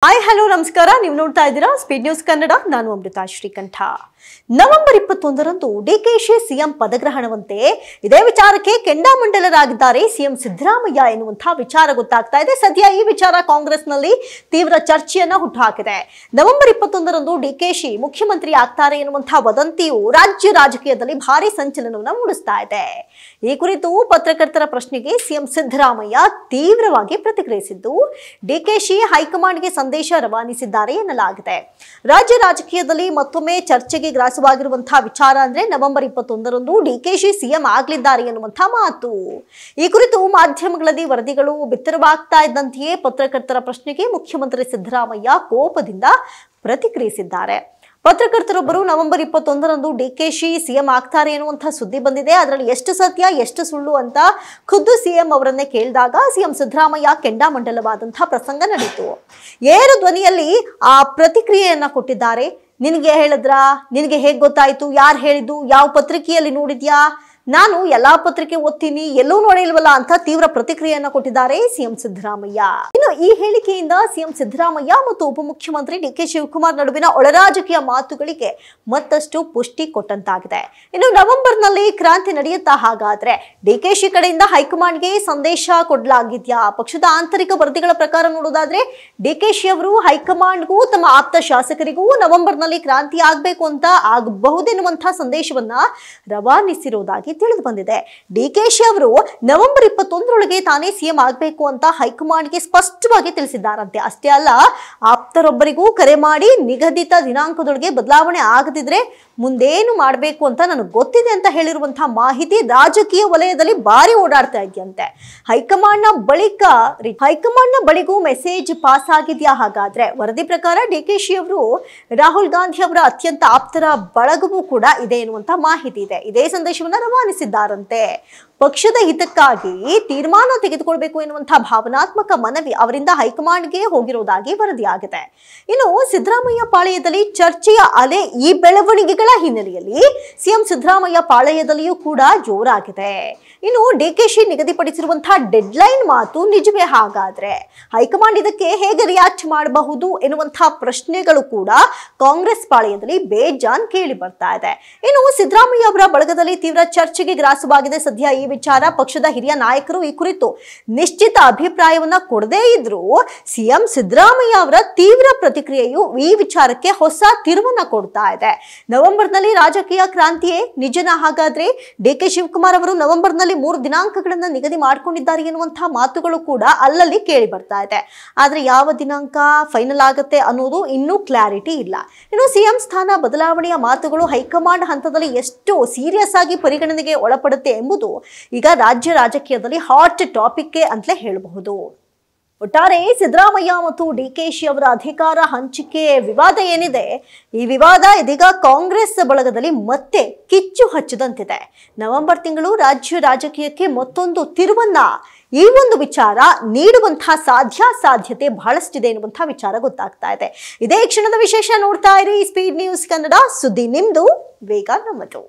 hi hello ನಮಸ್ಕಾರ ನೀವು ನೋಡ್ತಾ ಇದ್ದೀರಾ ಸ್ಪೀಡ್ ನ್ಯೂಸ್ ಕನ್ನಡ ನಾನು ಅಮೃತ ಶ್ರೀಕಂಠ ನವೆಂಬರ್ 21ರಂದು ಡಿಕೆಶಿ ಸಿಎಂ ಪದಗ್ರಹಣವಂತೆ ಇದೇ ವಿಚಾರಕ್ಕೆ ಕೆಂಡಾಮಂಡಲರಾಗಿದ್ದಾರೆ ಸಿಎಂ ಸಿದ್ದರಾಮಯ್ಯ ಎನ್ನುವಂತ ವಿಚಾರ ಗೊತ್ತಾಗ್ತಾ ಇದೆ ಸದ್ಯ ಈ ವಿಚಾರ ಕಾಂಗ್ರೆಸ್ನಲ್ಲಿ ತೀವ್ರ ಚರ್ಚೆಯನ್ನ ಹುಟ್ಟುಹಾಕಿದೆ ನವೆಂಬರ್ 21ರಂದು ಡಿಕೆಶಿ ಮುಖ್ಯಮಂತ್ರಿ ಆಗ್ತಾರೆ ಎನ್ನುವಂತ ವದಂತಿಯು ರಾಜ್ಯ ರಾಜಕೀಯದಲ್ಲಿ ಭಾರಿ ಸಂಚಲನವನ್ನು ಮೂಡಿಸ್ತಾ ಇದೆ ಈ ಕುರಿತು ಪತ್ರಕರ್ತರ ಪ್ರಶ್ನೆಗೆ ಸಿಎಂ ಸಿದ್ದರಾಮಯ್ಯ ತೀವ್ರವಾಗಿ ಪ್ರತಿಕ್ರಿಯಿಸಿದ್ದು ಡಿಕೆಶಿ ಹೈಕಮಾಂಡ್ಗೆ ಸಂದೇಶ ರವಾನಿಸಿದ್ದಾರೆ ಎನ್ನಲಾಗಿದೆ ರಾಜ್ಯ ರಾಜಕೀಯದಲ್ಲಿ ಮತ್ತೊಮ್ಮೆ ಚರ್ಚೆಗೆ ಗ್ರಾಸವಾಗಿರುವಂತಹ ವಿಚಾರ ಅಂದ್ರೆ ನವೆಂಬರ್ 21ರಂದು ಡಿಕೆಶಿ ಸಿಎಂ ಆಗಲಿದ್ದಾರೆ ಎನ್ನುವಂತಹ ಮಾತು ಈ ಕುರಿತು ಮಾಧ್ಯಮಗಳಲ್ಲಿ ವರದಿಗಳು ಬಿತ್ತರವಾಗ್ತಾ ಇದ್ದಂತೆಯೇ ಪತ್ರಕರ್ತರ ಪ್ರಶ್ನೆಗೆ ಮುಖ್ಯಮಂತ್ರಿ ಸಿದ್ದರಾಮಯ್ಯ ಕೋಪದಿಂದ ಪ್ರತಿಕ್ರಿಯಿಸಿದ್ದಾರೆ ಪತ್ರಕರ್ತರೊಬ್ಬರು ನವೆಂಬರ್ 21ರಂದು ಡಿಕೆಶಿ ಸಿಎಂ ಆಗ್ತಾರೆ ಎನ್ನುವಂತಹ ಸುದ್ದಿ ಬಂದಿದೆ ಅದರಲ್ಲಿ ಎಷ್ಟು ಸತ್ಯ ಎಷ್ಟು ಸುಳ್ಳು ಅಂತ ಖುದ್ದು ಸಿಎಂ ಅವರನ್ನೇ ಕೇಳಿದಾಗ ಸಿಎಂ ಸಿದ್ದರಾಮಯ್ಯ ಕೆಂಡಾಮಂಡಲವಾದಂತಹ ಪ್ರಸಂಗ ನಡೆಯಿತು ಏರು ಧ್ವನಿಯಲ್ಲಿ ಆ ಪ್ರತಿಕ್ರಿಯೆಯನ್ನ ಕೊಟ್ಟಿದ್ದಾರೆ ನಿನಗೆ ಹೇಳಿದ್ರಾ ನಿನಗೆ ಹೇಗೆ ಗೊತ್ತಾಯ್ತು ಯಾರು ಹೇಳಿದ್ದು ಯಾವ ಪತ್ರಿಕೆಯಲ್ಲಿ ನೋಡಿದ್ಯಾ ನಾನು ಎಲ್ಲಾ ಪತ್ರಿಕೆ ಓದ್ತೀನಿ ಎಲ್ಲೂ ನೋಡಿಲ್ವಲ್ಲ ಅಂತ ತೀವ್ರ ಪ್ರತಿಕ್ರಿಯೆಯನ್ನ ಕೊಟ್ಟಿದ್ದಾರೆ ಸಿಎಂ ಸಿದ್ದರಾಮಯ್ಯ ಇನ್ನು ಈ ಹೇಳಿಕೆಯಿಂದ ಸಿಎಂ ಸಿದ್ದರಾಮಯ್ಯ ಮತ್ತು ಉಪಮುಖ್ಯಮಂತ್ರಿ ಡಿಕೆ ಶಿವಕುಮಾರ್ ನಡುವಿನ ಒಳರಾಜಕೀಯ ಮಾತುಗಳಿಗೆ ಮತ್ತಷ್ಟು ಪುಷ್ಟಿ ಕೊಟ್ಟಂತಾಗಿದೆ ಇನ್ನು ನವೆಂಬರ್ನಲ್ಲಿ ಕ್ರಾಂತಿ ನಡೆಯುತ್ತಾ ಹಾಗಾದ್ರೆ ಡಿಕೆಶಿ ಕಡೆಯಿಂದ ಹೈಕಮಾಂಡ್ಗೆ ಸಂದೇಶ ಕೊಡಲಾಗಿದ್ಯಾ ಪಕ್ಷದ ಆಂತರಿಕ ವರದಿಗಳ ಪ್ರಕಾರ ನೋಡೋದಾದ್ರೆ ಡಿಕೆಶಿ ಅವರು ಹೈಕಮಾಂಡ್ಗೂ ತಮ್ಮ ಆಪ್ತ ಶಾಸಕರಿಗೂ ನವೆಂಬರ್ನಲ್ಲಿ ಕ್ರಾಂತಿ ಆಗ್ಬೇಕು ಅಂತ ಆಗಬಹುದೆನ್ನುವಂತಹ ಸಂದೇಶವನ್ನ ರವಾನಿಸಿರುವುದಾಗಿ ತಿಳಿದು ಬಂದಿದೆ ಡಿಕೆಶಿ ಅವರು ನವೆಂಬರ್ 21ರೊಳಗೆ ತಾನೇ ಸಿಎಂ ಆಗಬೇಕು ಅಂತ ಹೈಕಮಾಂಡ್ಗೆ ಸ್ಪಷ್ಟವಾಗಿ ತಿಳಿಸಿದ್ದಾರಂತೆ ಅಷ್ಟೇ ಅಲ್ಲ ಆಪ್ತರೊಬ್ಬರಿಗೂ ಕರೆ ಮಾಡಿ ನಿಗದಿತ ದಿನಾಂಕದೊಳಗೆ ಬದಲಾವಣೆ ಆಗದಿದ್ರೆ ಮುಂದೇನು ಮಾಡಬೇಕು ಅಂತ ನನಗೆ ಗೊತ್ತಿದೆ ಅಂತ ಹೇಳಿರುವಂತಹ ಮಾಹಿತಿ ರಾಜಕೀಯ ವಲಯದಲ್ಲಿ ಭಾರಿ ಓಡಾಡ್ತಾ ಇದೆಯಂತೆ ಹೈಕಮಾಂಡ್ನ ಬಳಿಗೂ ಮೆಸೇಜ್ ಪಾಸ್ ಆಗಿದೆಯಾ ಹಾಗಾದ್ರೆ ವರದಿ ಪ್ರಕಾರ ಡಿಕೆಶಿ ಅವರು ರಾಹುಲ್ ಗಾಂಧಿ ಅವರ ಅತ್ಯಂತ ಆಪ್ತರ ಬಳಗವೂ ಕೂಡ ಇದೆ ಎನ್ನುವಂತ ಮಾಹಿತಿ ಇದೆ ಇದೇ ಸಂದೇಶವನ್ನ ರವಾನಿಸಿದ್ದಾರಂತೆ ಪಕ್ಷದ ಹಿತಕ್ಕಾಗಿ ತೀರ್ಮಾನ ತೆಗೆದುಕೊಳ್ಬೇಕು ಎನ್ನುವಂತಹ ಭಾವನಾತ್ಮಕ ಮನವಿ ಅವರಿಂದ ಹೈಕಮಾಂಡ್ಗೆ ಹೋಗಿರುವುದಾಗಿ ವರದಿಯಾಗಿದೆ ಇನ್ನು ಸಿದ್ದರಾಮಯ್ಯ ಪಾಳೆಯದಲ್ಲಿ ಚರ್ಚೆಯ ಅಲೆ ಈ ಬೆಳವಣಿಗೆಗಳ ಹಿನ್ನೆಲೆಯಲ್ಲಿ ಸಿಎಂ ಸಿದ್ದರಾಮಯ್ಯ ಪಾಳೆಯದಲ್ಲಿಯೂ ಕೂಡ ಜೋರಾಗಿದೆ ಇನ್ನು ಡಿಕೆಶಿ ನಿಗದಿಪಡಿಸಿರುವಂತಹ ಡೆಡ್ಲೈನ್ ಮಾತು ನಿಜವೇ ಹಾಗಾದ್ರೆ ಹೈಕಮಾಂಡ್ ಇದಕ್ಕೆ ಹೇಗೆ ರಿಯಾಕ್ಟ್ ಮಾಡಬಹುದು ಎನ್ನುವಂತಹ ಪ್ರಶ್ನೆಗಳು ಕೂಡ ಕಾಂಗ್ರೆಸ್ ಪಾಳೆಯದಲ್ಲಿ ಬೇಜಾನ್ ಕೇಳಿ ಬರ್ತಾ ಇದೆ ಇನ್ನು ಸಿದ್ದರಾಮಯ್ಯ ಅವರ ಬಳಗದಲ್ಲಿ ತೀವ್ರ ಚರ್ಚೆಗೆ ಗ್ರಾಸವಾಗಿದೆ ಸದ್ಯ ಈ ವಿಚಾರ ಪಕ್ಷದ ಹಿರಿಯ ನಾಯಕರು ಈ ಕುರಿತು ನಿಶ್ಚಿತ ಅಭಿಪ್ರಾಯವನ್ನ ಕೊಡದೇ ಇದ್ರೂ ಸಿಎಂ ಸಿದ್ದರಾಮಯ್ಯ ಅವರ ತೀವ್ರ ಪ್ರತಿಕ್ರಿಯೆಯು ಈ ವಿಚಾರಕ್ಕೆ ಹೊಸ ತಿರುವನ್ನ ಕೊಡ್ತಾ ಇದೆ ನವೆಂಬರ್ನಲ್ಲಿ ರಾಜಕೀಯ ಕ್ರಾಂತಿಯೇ ನಿಜನ ಹಾಗಾದ್ರೆ ಡಿಕೆ ಶಿವಕುಮಾರ್ ಅವರು ನವೆಂಬರ್ನಲ್ಲಿ 3 ದಿನಾಂಕಗಳನ್ನ ನಿಗದಿ ಮಾಡಿಕೊಂಡಿದ್ದಾರೆ ಎನ್ನುವಂತಹ ಮಾತುಗಳು ಕೂಡ ಅಲ್ಲಲ್ಲಿ ಕೇಳಿ ಬರ್ತಾ ಇದೆ ಆದ್ರೆ ಯಾವ ದಿನಾಂಕ ಫೈನಲ್ ಆಗುತ್ತೆ ಅನ್ನೋದು ಇನ್ನೂ ಕ್ಲಾರಿಟಿ ಇಲ್ಲ ಇನ್ನು ಸಿಎಂ ಸ್ಥಾನ ಬದಲಾವಣೆಯ ಮಾತುಗಳು ಹೈಕಮಾಂಡ್ ಹಂತದಲ್ಲಿ ಎಷ್ಟು ಸೀರಿಯಸ್ ಆಗಿ ಪರಿಗಣನೆಗೆ ಒಳಪಡುತ್ತೆ ಎಂಬುದು ಈಗ ರಾಜ್ಯ ರಾಜಕೀಯದಲ್ಲಿ ಹಾಟ್ ಟಾಪಿಕ್ ಅಂತಲೇ ಹೇಳಬಹುದು ಒಟ್ಟಾರೆ ಸಿದ್ದರಾಮಯ್ಯ ಮತ್ತು ಡಿಕೆಶಿ ಅವರ ಅಧಿಕಾರ ಹಂಚಿಕೆ ವಿವಾದ ಏನಿದೆ ಈ ವಿವಾದ ಇದೀಗ ಕಾಂಗ್ರೆಸ್ ಬಳಗದಲ್ಲಿ ಮತ್ತೆ ಕಿಚ್ಚು ಹಚ್ಚದಂತಿದೆ ನವೆಂಬರ್ ತಿಂಗಳು ರಾಜ್ಯ ರಾಜಕೀಯಕ್ಕೆ ಮತ್ತೊಂದು ತಿರುವನ್ನ ಈ ಒಂದು ವಿಚಾರ ನೀಡುವಂತಹ ಸಾಧ್ಯತೆ ಬಹಳಷ್ಟಿದೆ ಎನ್ನುವಂತಹ ವಿಚಾರ ಗೊತ್ತಾಗ್ತಾ ಇದೆ ಇದೇ ಕ್ಷಣದ ವಿಶೇಷ ನೋಡ್ತಾ ಇರಿ ಸ್ಪೀಡ್ ನ್ಯೂಸ್ ಕನ್ನಡ ಸುದ್ದಿ ನಿಮ್ದು ವೇಗ ನಮ್ಮದು